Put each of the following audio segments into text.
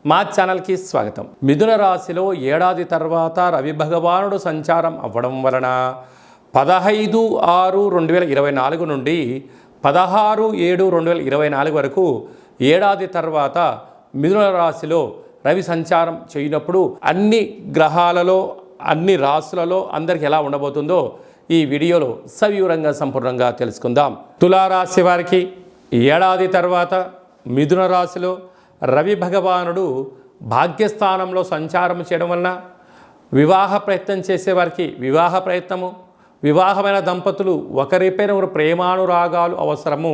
మా ఛానల్కి స్వాగతం. మిథున రాశిలో ఏడాది తర్వాత రవి భగవానుడు సంచారం అవ్వడం వలన 15/6/2024 నుండి 16/7/2024 వరకు ఏడాది తర్వాత మిథున రాశిలో రవి సంచారం చేయనప్పుడు అన్ని గ్రహాలలో అన్ని రాశులలో అందరికి ఎలా ఉండబోతుందో ఈ వీడియోలో సవివరంగా సంపూర్ణంగా తెలుసుకుందాం. తులారాశి వారికి ఏడాది తర్వాత మిథున రాశిలో రవి భగవానుడు భాగ్యస్థానంలో సంచారం చేయడం వలన వివాహ ప్రయత్నం చేసేవారికి వివాహ ప్రయత్నము, వివాహమైన దంపతులు ఒకరిపైన ఒకరు ప్రేమానురాగాలు అవసరము.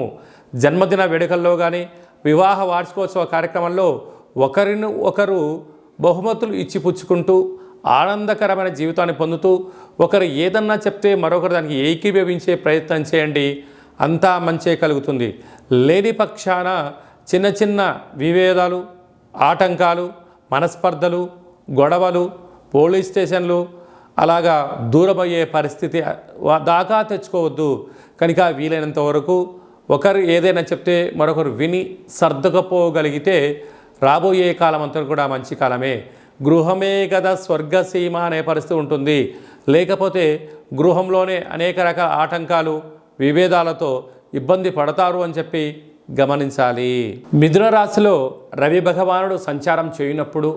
జన్మదిన వేడుకల్లో కానీ వివాహ వార్షికోత్సవ కార్యక్రమంలో ఒకరిని ఒకరు బహుమతులు ఇచ్చిపుచ్చుకుంటూ ఆనందకరమైన జీవితాన్ని పొందుతూ ఒకరు ఏదన్నా చెప్తే మరొకరు దానికి ఏకీభవించే ప్రయత్నం చేయండి, అంతా మంచే కలుగుతుంది. లేని పక్షాన చిన్న చిన్న విభేదాలు, ఆటంకాలు, మనస్పర్ధలు, గొడవలు, పోలీస్ స్టేషన్లు అలాగా దూరమయ్యే పరిస్థితి దాకా తెచ్చుకోవద్దు. కనుక వీలైనంత వరకు ఒకరు ఏదైనా చెప్తే మరొకరు విని సర్దుకపోగలిగితే రాబోయే కాలం అంతా కూడా మంచి కాలమే. గృహమే కదా స్వర్గసీమ అనే పరిస్థితి ఉంటుంది. లేకపోతే గృహంలోనే అనేక రకాల ఆటంకాలు, విభేదాలతో ఇబ్బంది పడతారు అని చెప్పి గమనించాలి. మిథున రాశిలో రవి భగవానుడు సంచారం చేయనప్పుడు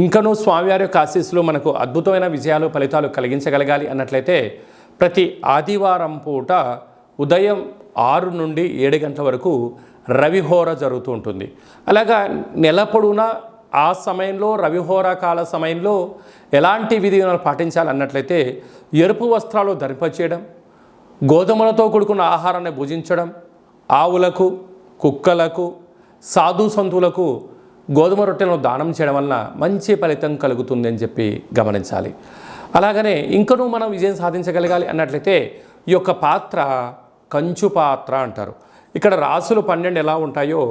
ఇంకనూ స్వామివారి యొక్క ఆశీస్సులు మనకు అద్భుతమైన విజయాలు ఫలితాలు కలిగించగలగాలి అన్నట్లయితే ప్రతి ఆదివారం పూట ఉదయం 6 నుండి 7 గంటల వరకు రవిహోర జరుగుతూ ఉంటుంది. అలాగా నెల పొడవునా ఆ సమయంలో రవిహోర కాల సమయంలో ఎలాంటి విధి విధానాలు పాటించాలన్నట్లయితే ఎరుపు వస్త్రాలు ధరింపచేయడం, గోధుమలతో కూడుకున్న ఆహారాన్ని భుజించడం, ఆవులకు, కుక్కలకు, సాధు సంతులకు గోధుమ రొట్టెలను దానం చేయడం వలన మంచి ఫలితం కలుగుతుంది అని చెప్పి గమనించాలి. అలాగనే ఇంకనూ మనం విజయం సాధించగలగాలి అన్నట్లయితే ఈ యొక్క పాత్ర కంచు పాత్ర అంటారు. ఇక్కడ రాసులు 12 ఎలా ఉంటాయో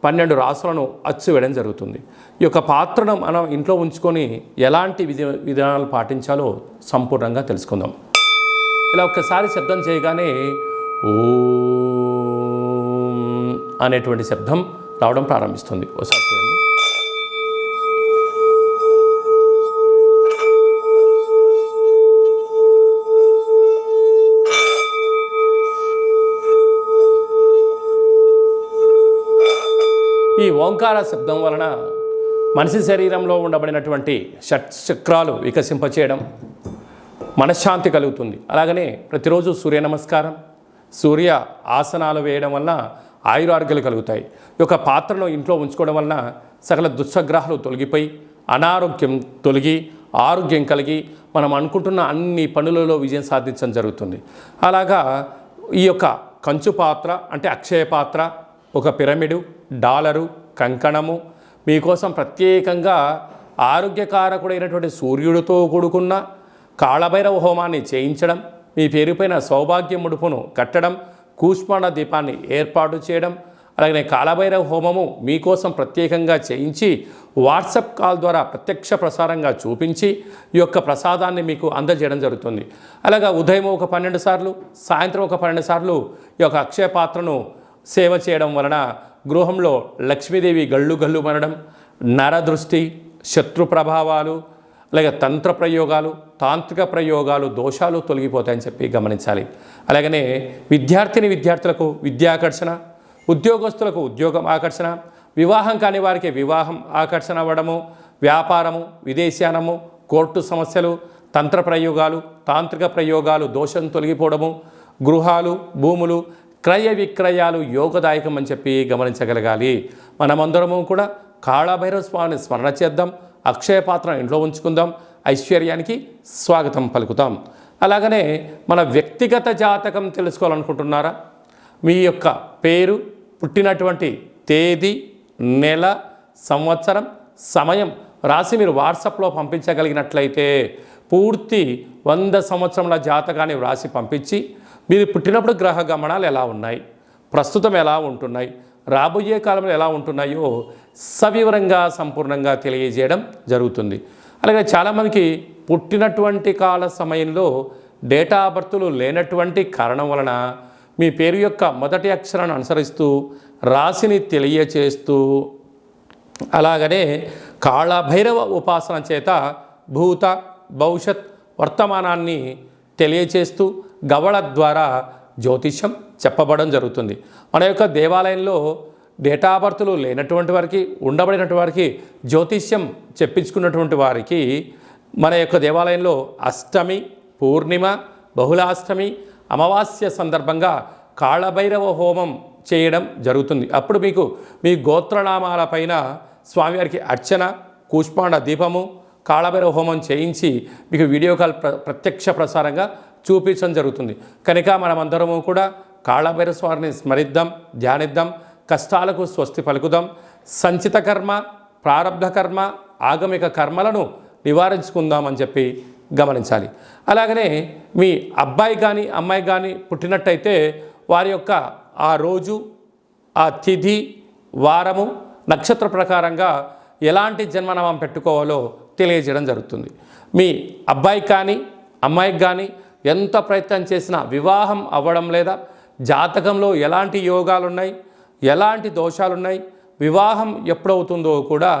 12 రాసులను అచ్చు వేయడం జరుగుతుంది. ఈ యొక్క పాత్రను మనం ఇంట్లో ఉంచుకొని ఎలాంటి విధానాలు పాటించాలో సంపూర్ణంగా తెలుసుకుందాం. ఇలా ఒక్కసారి శబ్దం చేయగానే ఓం అనేటువంటి శబ్దం రావడం ప్రారంభిస్తుంది. ఒకసారి చూడండి. ఈ ఓంకార శబ్దం వలన మనిషి శరీరంలో ఉండబడినటువంటి షట్చక్రాలు వికసింపచేయడం, మనశ్శాంతి కలుగుతుంది. అలాగనే ప్రతిరోజు సూర్య నమస్కారం, సూర్య ఆసనాలు వేయడం వలన ఆయురారోగ్యాలు కలుగుతాయి. ఈ యొక్క పాత్రను ఇంట్లో ఉంచుకోవడం వలన సకల దుష్టగ్రహాలు తొలగిపోయి అనారోగ్యం తొలగి ఆరోగ్యం కలిగి మనం అనుకుంటున్న అన్ని పనులలో విజయం సాధించడం జరుగుతుంది. అలాగా ఈ యొక్క కంచు పాత్ర అంటే అక్షయ పాత్ర, ఒక పిరమిడు, డాలరు, కంకణము మీకోసం ప్రత్యేకంగా ఆరోగ్యకారకుడైనటువంటి సూర్యుడితో కూడుకున్న కాళభైరవ హోమాన్ని చేయించడం, మీ పేరుపైన సౌభాగ్య ముడుపును కట్టడం, కూష్మాండ దీపాన్ని ఏర్పాటు చేయడం, అలాగే కాళభైరవ హోమము మీకోసం ప్రత్యేకంగా చేయించి వాట్సాప్ కాల్ ద్వారా ప్రత్యక్ష ప్రసారంగా చూపించి ఈ యొక్క ప్రసాదాన్ని మీకు అందజేయడం జరుగుతుంది. అలాగా ఉదయం ఒక 12 సార్లు, సాయంత్రం ఒక 12 సార్లు ఈ యొక్క అక్షయ పాత్రను సేవ చేయడం వలన గృహంలో లక్ష్మీదేవి గళ్ళు గళ్ళు మనడం, నరదృష్టి, శత్రు ప్రభావాలు, అలాగే తంత్ర ప్రయోగాలు, తాంత్రిక ప్రయోగాలు, దోషాలు తొలగిపోతాయని చెప్పి గమనించాలి. అలాగనే విద్యార్థులకు విద్యాకర్షణ, ఉద్యోగస్తులకు ఉద్యోగం ఆకర్షణ, వివాహం కాని వారికి వివాహం ఆకర్షణ అవ్వడము, వ్యాపారము, విదేశానము, కోర్టు సమస్యలు, తంత్ర ప్రయోగాలు, తాంత్రిక ప్రయోగాలు దోషం తొలగిపోవడము, గృహాలు, భూములు, క్రయ విక్రయాలు యోగదాయకం అని చెప్పి గమనించగలగాలి. మనమందరము కూడా కాళభైరవ స్వామిని స్మరణ చేద్దాం, అక్షయ పాత్ర ఇంట్లో ఉంచుకుందాం, ఐశ్వర్యానికి స్వాగతం పలుకుతాం. అలాగనే మన వ్యక్తిగత జాతకం తెలుసుకోవాలనుకుంటున్నారా? మీ యొక్క పేరు, పుట్టినటువంటి తేదీ, నెల, సంవత్సరం, సమయం రాసి మీరు వాట్సాప్లో పంపించగలిగినట్లయితే పూర్తి 100 సంవత్సరముల జాతకాన్ని వ్రాసి పంపించి మీరు పుట్టినప్పుడు గ్రహ గమనాలు ఎలా ఉన్నాయి, ప్రస్తుతం ఎలా ఉంటున్నాయి, రాబోయే కాలంలో ఎలా ఉంటున్నాయో సవివరంగా సంపూర్ణంగా తెలియజేయడం జరుగుతుంది. అలాగే చాలామందికి పుట్టినటువంటి కాల సమయంలో డేటా ఆఫ్ బర్త్లు లేనటువంటి కారణం వలన మీ పేరు యొక్క మొదటి అక్షరాన్ని అనుసరిస్తూ రాశిని తెలియచేస్తూ అలాగనే కాళభైరవ ఉపాసన చేత భూత భవిష్యత్ వర్తమానాన్ని తెలియచేస్తూ గవళ ద్వారా జ్యోతిష్యం చెప్పబడడం జరుగుతుంది. మన యొక్క దేవాలయంలో డేటా బర్త్లు లేనటువంటి వారికి, ఉండబడినటువంటి వారికి జ్యోతిష్యం చెప్పించుకున్నటువంటి వారికి మన యొక్క దేవాలయంలో అష్టమి, పూర్ణిమ, బహుళాష్టమి, అమావాస్య సందర్భంగా కాళభైరవ హోమం చేయడం జరుగుతుంది. అప్పుడు మీకు మీ గోత్రనామాల పైన స్వామివారికి అర్చన, కూష్మాండ దీపము, కాళభైరవ హోమం చేయించి మీకు వీడియో కాల్ ప్రత్యక్ష ప్రసారంగా చూపించడం జరుగుతుంది. కనుక మనమందరము కూడా కాళభైరవ స్వామిని స్మరిద్దాం, ధ్యానిద్దాం, కష్టాలకు స్వస్తి పలుకుదాం, సంచిత కర్మ, ప్రారబ్ధ కర్మ, ఆగమిక కర్మలను నివారించుకుందామని చెప్పి గమనించాలి. అలాగనే మీ అబ్బాయి కానీ అమ్మాయి కానీ పుట్టినట్టయితే వారి యొక్క ఆ రోజు, ఆ తిథి, వారము, నక్షత్ర ప్రకారంగా ఎలాంటి జన్మనామం పెట్టుకోవాలో తెలియజేయడం జరుగుతుంది. మీ అబ్బాయికి కానీ అమ్మాయికి కానీ ఎంత ప్రయత్నం చేసినా వివాహం అవ్వడం లేదా, జాతకంలో ఎలాంటి యోగాలు ఉన్నాయి, ఎలాంటి దోషాలున్నాయి, వివాహం ఎప్పుడవుతుందో కూడా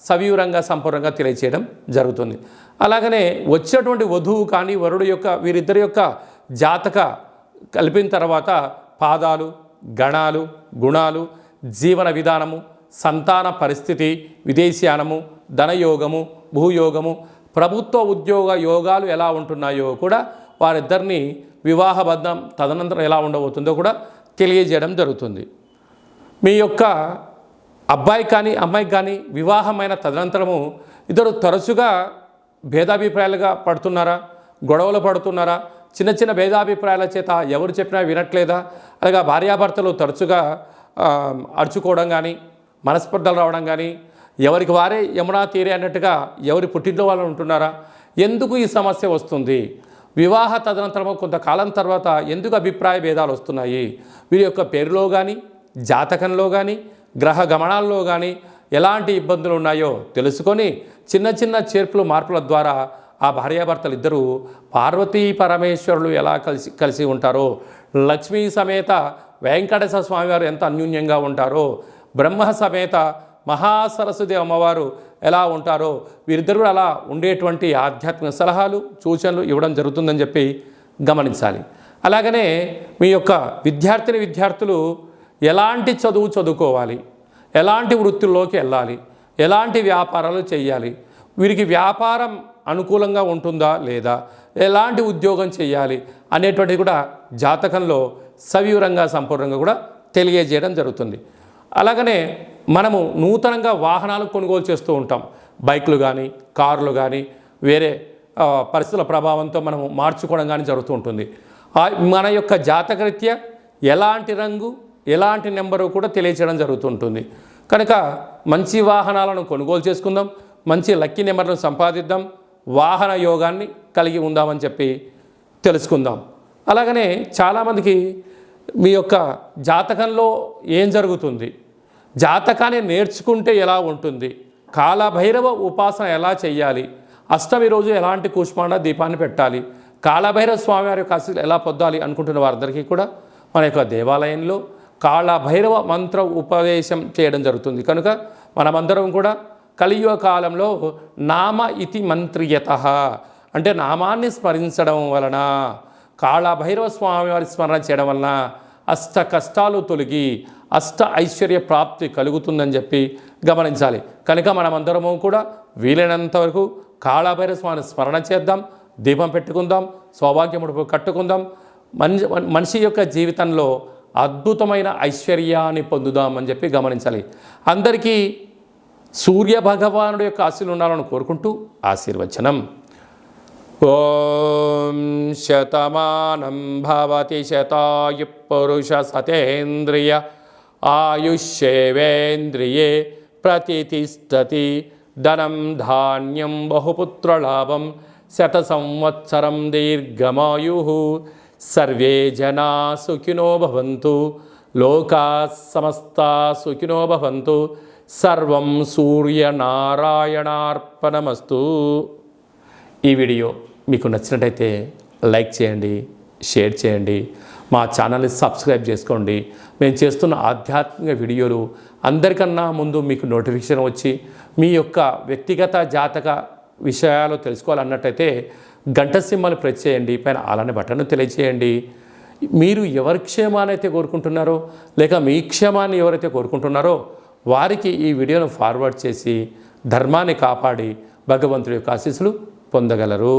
సవివరంగా సంపూర్ణంగా తెలియచేయడం జరుగుతుంది. అలాగనే వచ్చినటువంటి వధువు కానీ వరుడు యొక్క వీరిద్దరి యొక్క జాతక కలిపిన తర్వాత పాదాలు, గణాలు, గుణాలు, జీవన విధానము, సంతాన పరిస్థితి, విదేశీయానము, ధనయోగము, భూయోగము, ప్రభుత్వ ఉద్యోగ యోగాలు ఎలా ఉంటున్నాయో కూడా వారిద్దరిని వివాహబద్ధం తదనంతరం ఎలా ఉండబోతుందో కూడా తెలియజేయడం జరుగుతుంది. మీ యొక్క అబ్బాయి కానీ అమ్మాయికి కానీ వివాహమైన తదనంతరము ఇద్దరు తరచుగా భేదాభిప్రాయాలుగా పడుతున్నారా, గొడవలు పడుతున్నారా, చిన్న చిన్న భేదాభిప్రాయాల చేత ఎవరు చెప్పినా వినట్లేదా, అలాగా భార్యాభర్తలు తరచుగా అరుచుకోవడం కానీ, మనస్పర్ధలు రావడం కానీ, ఎవరికి వారే యమునా తీరే అన్నట్టుగా ఎవరి పుట్టింట్లో వాళ్ళు ఉంటున్నారా, ఎందుకు ఈ సమస్య వస్తుంది, వివాహ తదనంతరము కొంతకాలం తర్వాత ఎందుకు అభిప్రాయ భేదాలు వస్తున్నాయి, వీరి యొక్క పేరులో కానీ జాతకంలో కానీ గ్రహ గమనాల్లో కానీ ఎలాంటి ఇబ్బందులు ఉన్నాయో తెలుసుకొని చిన్న చిన్న చేర్పులు మార్పుల ద్వారా ఆ భార్యాభర్తలు ఇద్దరూ పార్వతీ పరమేశ్వరులు ఎలా కలిసి ఉంటారో, లక్ష్మీ సమేత వెంకటేశ్వర స్వామివారు ఎంత అన్యోన్యంగా ఉంటారో, బ్రహ్మ సమేత మహాసరస్వతి అమ్మవారు ఎలా ఉంటారో వీరిద్దరూ అలా ఉండేటువంటి ఆధ్యాత్మిక సలహాలు, సూచనలు ఇవ్వడం జరుగుతుందని చెప్పి గమనించాలి. అలాగనే మీ యొక్క విద్యార్థులు ఎలాంటి చదువు చదువుకోవాలి, ఎలాంటి వృత్తుల్లోకి వెళ్ళాలి, ఎలాంటి వ్యాపారాలు చేయాలి, వీరికి వ్యాపారం అనుకూలంగా ఉంటుందా లేదా, ఎలాంటి ఉద్యోగం చేయాలి అనేటువంటిది కూడా జాతకంలో సవివరంగా సంపూర్ణంగా కూడా తెలియజేయడం జరుగుతుంది. అలాగనే మనము నూతనంగా వాహనాలు కొనుగోలు చేస్తూ ఉంటాం. బైకులు కానీ కార్లు కానీ వేరే పరిస్థితుల ప్రభావంతో మనము మార్చుకోవడం కానీ జరుగుతూ ఉంటుంది. మన యొక్క జాతకరీత్యా ఎలాంటి రంగు, ఎలాంటి నెంబరు కూడా తెలియచేయడం జరుగుతుంటుంది. కనుక మంచి వాహనాలను కొనుగోలు చేసుకుందాం, మంచి లక్కీ నెంబర్లను సంపాదిద్దాం, వాహన యోగాన్ని కలిగి ఉందామని చెప్పి తెలుసుకుందాం. అలాగనే చాలామందికి మీ యొక్క జాతకంలో ఏం జరుగుతుంది, జాతకాన్ని నేర్చుకుంటే ఎలా ఉంటుంది, కాళభైరవ ఉపాసన ఎలా చేయాలి, అష్టమి రోజు ఎలాంటి కూష్మాండ దీపాన్ని పెట్టాలి, కాళభైరవ స్వామివారి యొక్క ఆశీస్సులు ఎలా పొందాలి అనుకుంటున్న వారందరికీ కూడా మన యొక్క దేవాలయంలో కాళభైరవ మంత్ర ఉపదేశం చేయడం జరుగుతుంది. కనుక మనమందరం కూడా కలియుగ కాలంలో నామ ఇతి మంత్రియత అంటే నామాన్ని స్మరించడం వలన, కాళభైరవ స్వామివారి స్మరణ చేయడం వలన అష్ట కష్టాలు తొలగి అష్ట ఐశ్వర్య ప్రాప్తి కలుగుతుందని చెప్పి గమనించాలి. కనుక మనమందరము కూడా వీలైనంత వరకు కాళభైరవ స్వామిని స్మరణ చేద్దాం, దీపం పెట్టుకుందాం, సౌభాగ్యముడు కట్టుకుందాం, మనిషి యొక్క జీవితంలో అద్భుతమైన ఐశ్వర్యాన్ని పొందుదామని చెప్పి గమనించాలి. అందరికీ సూర్య భగవానుడి యొక్క ఆశీస్సులు ఉండాలని కోరుకుంటూ ఆశీర్వచనం. ఓం శతమానం భవతి శతాయు పురుష సతేంద్రియ ఆయుష్యేవేంద్రియే ప్రతితిష్టతి ధనం ధాన్యం బహుపుత్రలాభం శత సంవత్సరం దీర్ఘమాయు సర్వే జనా సుఖినో భవంతు లోకా సమస్తా సుఖినో భవంతు సర్వం సూర్యనారాయణార్పణమస్తు. ఈ వీడియో మీకు నచ్చినట్టయితే లైక్ చేయండి, షేర్ చేయండి, మా ఛానల్ని సబ్స్క్రైబ్ చేసుకోండి. మేము చేస్తున్న ఆధ్యాత్మిక వీడియోలు అందరికన్నా ముందు మీకు నోటిఫికేషన్ వచ్చి మీ యొక్క వ్యక్తిగత జాతక విషయాలు తెలుసుకోవాలన్నట్టయితే గంట సింబల్ ప్రెస్ చేయండి, పైన అలానే బటన్ను తెలియజేయండి. మీరు ఎవరి క్షేమాన్ని అయితే కోరుకుంటున్నారో లేక మీ క్షేమాన్ని ఎవరైతే కోరుకుంటున్నారో వారికి ఈ వీడియోను ఫార్వర్డ్ చేసి ధర్మాన్ని కాపాడి భగవంతుడి యొక్క ఆశీస్సులు పొందగలరు.